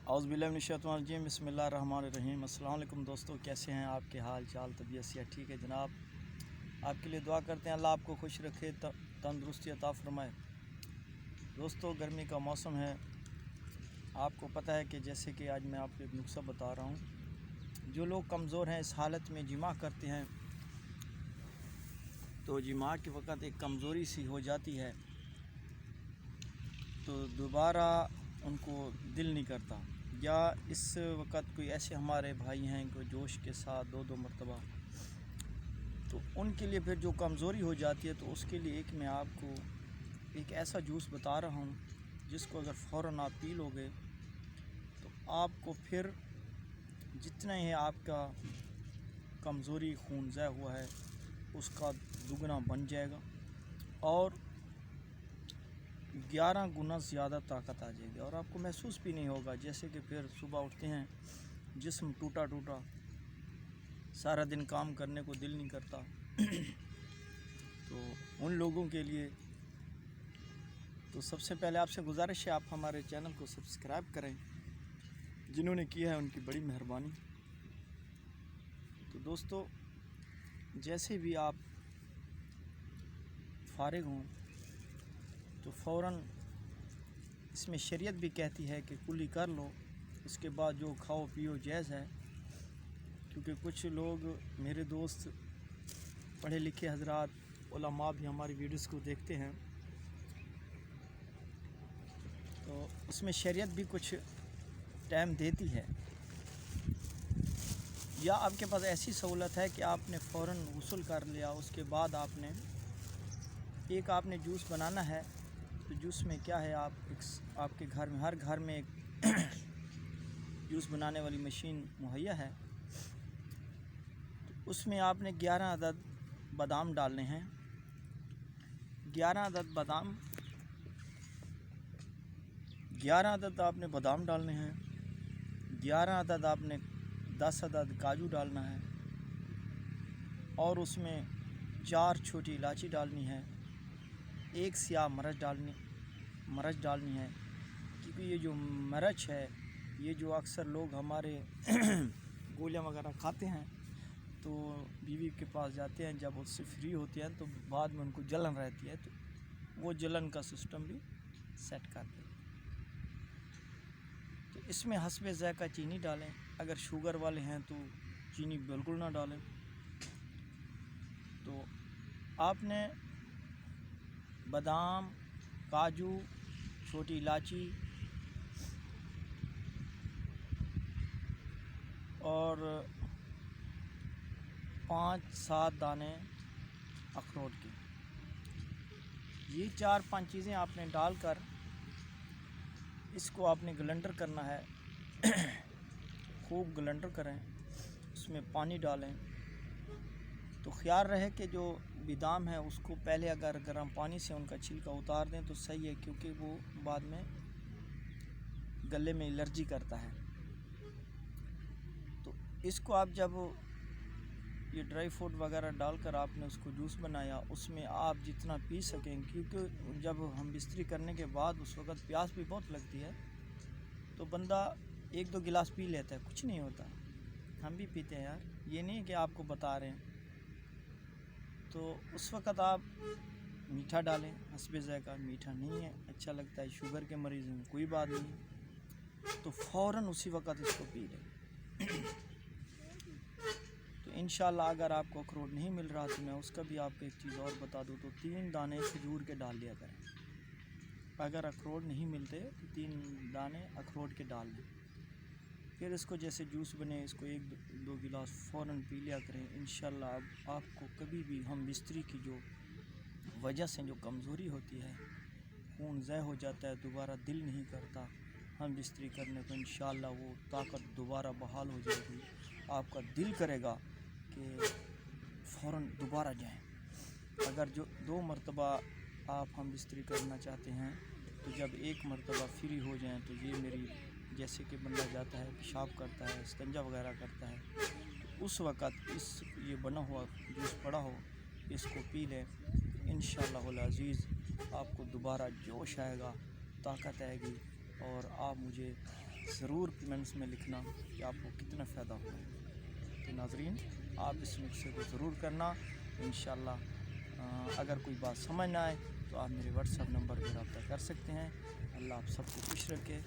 औज़ बिल्लाहि मिनश्शैतानिर्रजीम बिस्मिल्लाहिर्रहमानिर्रहीम। अस्सलाम वालेकुम दोस्तों, कैसे हैं? आपके हाल चाल, तबीयत सेहत ठीक है जनाब? आपके लिए दुआ करते हैं, अल्लाह आपको खुश रखे, तंदुरुस्ती अता फ़रमाए। दोस्तों, गर्मी का मौसम है। आपको पता है कि जैसे कि आज मैं आपको एक नुस्ख़ा बता रहा हूँ। जो लोग कमज़ोर हैं, इस हालत में जिमा करते हैं तो जिमा के वक़्त एक कमज़ोरी सी हो जाती है, तो दोबारा उनको दिल नहीं करता। या इस वक़्त कोई ऐसे हमारे भाई हैं कि जोश के साथ दो मरतबा, तो उनके लिए फिर जो कमज़ोरी हो जाती है, तो उसके लिए एक मैं आपको एक ऐसा जूस बता रहा हूँ जिसको अगर फ़ौरन आप पी लोगे तो आपको फिर जितना ही आपका कमज़ोरी खून ज़ाया हुआ है उसका दुगना बन जाएगा और 11 गुना ज़्यादा ताकत आ जाएगी। और आपको महसूस भी नहीं होगा जैसे कि फिर सुबह उठते हैं जिस्म टूटा टूटा, सारा दिन काम करने को दिल नहीं करता। तो उन लोगों के लिए तो सबसे पहले आपसे गुजारिश है, आप हमारे चैनल को सब्सक्राइब करें। जिन्होंने किया है उनकी बड़ी मेहरबानी। तो दोस्तों, जैसे भी आप फारिग हों तो फ़ौरन, इसमें शरीयत भी कहती है कि कुली कर लो, इसके बाद जो खाओ पियो जायज़ है। क्योंकि कुछ लोग, मेरे दोस्त पढ़े लिखे हजरात, उलमा भी हमारी वीडियोस को देखते हैं, तो उसमें शरीयत भी कुछ टाइम देती है। या आपके पास ऐसी सहूलत है कि आपने फ़ौरन गुस्ल कर लिया, उसके बाद आपने जूस बनाना है। तो जूस में क्या है, आपके घर में, हर घर में एक जूस बनाने वाली मशीन मुहैया है। तो उसमें आपने 11 अदद बादाम डालने हैं। 11 अदद आपने बादाम डालने हैं। 11 अदद आपने 10 अदद काजू डालना है और उसमें 4 छोटी इलायची डालनी है। 1 स्याह मरच डालनी है। क्योंकि ये जो मरच है, ये जो अक्सर लोग हमारे गोलियां वगैरह खाते हैं, तो बीवी के पास जाते हैं, जब उससे फ्री होते हैं तो बाद में उनको जलन रहती है, तो वो जलन का सिस्टम भी सेट कर दें। तो इसमें हस्बे ज़ायक़ा चीनी डालें। अगर शुगर वाले हैं तो चीनी बिल्कुल ना डालें। तो आपने बादाम, काजू, छोटी इलायची और 5-7 दाने अखरोट के, ये 4-5 चीज़ें आपने डालकर इसको आपने ग्लेंडर करना है। खूब ग्लेंडर करें, उसमें पानी डालें। तो ख्याल रहे कि जो बादाम है उसको पहले अगर गर्म पानी से उनका छिलका उतार दें तो सही है, क्योंकि वो बाद में गले में एलर्जी करता है। तो इसको आप जब ये ड्राई फ्रूट वगैरह डालकर आपने उसको जूस बनाया, उसमें आप जितना पी सकें, क्योंकि जब हम बिस्तरी करने के बाद उस वक़्त प्यास भी बहुत लगती है, तो बंदा 1-2 गिलास पी लेता है, कुछ नहीं होता। हम भी पीते हैं यार, ये नहीं कि आपको बता रहे हैं। तो उस वक़्त आप मीठा डालें, हस्बे ज़ायक़ा। मीठा नहीं है, अच्छा लगता है, शुगर के मरीज़ हैं, कोई बात नहीं, तो फ़ौरन उसी वक़्त इसको पी लें। तो इंशाअल्लाह अगर आपको अखरोट नहीं मिल रहा तो मैं उसका भी आपको एक चीज़ और बता दूँ, तो 3 दाने खजूर के डाल लिया करें। अगर अखरोट नहीं मिलते तो 3 दाने अखरोट के डाल लें। फिर इसको जैसे जूस बने, इसको 1-2 गिलास फ़ौरन पी लिया करें। इंशाअल्लाह अब आपको कभी भी, हम बिस्तरी की जो वजह से जो कमज़ोरी होती है, खून ज़ाया हो जाता है, दोबारा दिल नहीं करता हम बिस्तरी करने को, इंशाअल्लाह वो ताकत दोबारा बहाल हो जाएगी। आपका दिल करेगा कि फ़ौरन दोबारा जाएं। अगर जो 2 मरतबा आप हम बिस्तरी करना चाहते हैं, तो जब 1 मरतबा फ्री हो जाएं, तो ये मेरी, जैसे कि बंदा जाता है, पेशाब करता है, इस्तंजा वगैरह करता है, तो उस वक़्त ये बना हुआ जूस पड़ा हो, इसको पी लें। इंशाअल्लाहुल अज़ीज़ आपको दोबारा जोश आएगा, ताकत आएगी और आप मुझे ضرور کمنٹس میں لکھنا کہ آپ کو کتنا فائدہ ہوا ہے۔ تو ناظرین آپ اس نسخے کو ضرور کرنا انشاءاللہ۔ اگر کوئی بات سمجھ نہ آئے تو آپ میرے واٹس ایپ نمبر پہ رابطہ کر سکتے ہیں۔ اللہ آپ سب کو خوش رکھے۔